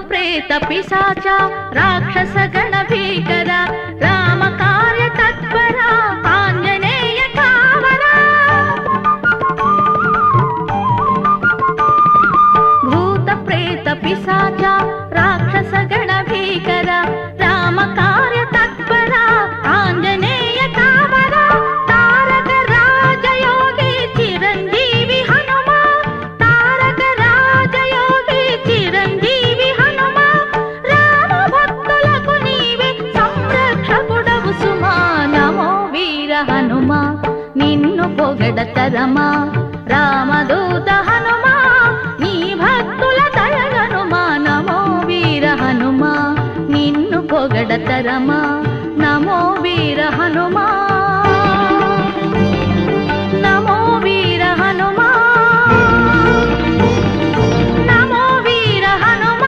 ప్రేత పిశాచ రాక్షస గణ భీకర రామ కార్య తత్పర ఆంజనేయ కావర భూత ప్రేత పిశాచ రాక్షస గణ భీకర రామ కార్య తత్పర ఆంజనేయ కావర తారక రాజయోగి చిరంజీవి హనుమ తారక రాజయోగి చిరంజీవి హనుమ రామ భక్తులకు నీవే సంరక్షకుడవు సుమా నమో వీర హనుమ నిన్ను పొగడతరమా రామదూత హనుమ నీ భక్తుల దయగనుమా నమో వీర హనుమ నిన్ను పొగడతరమా నమో వీర హనుమా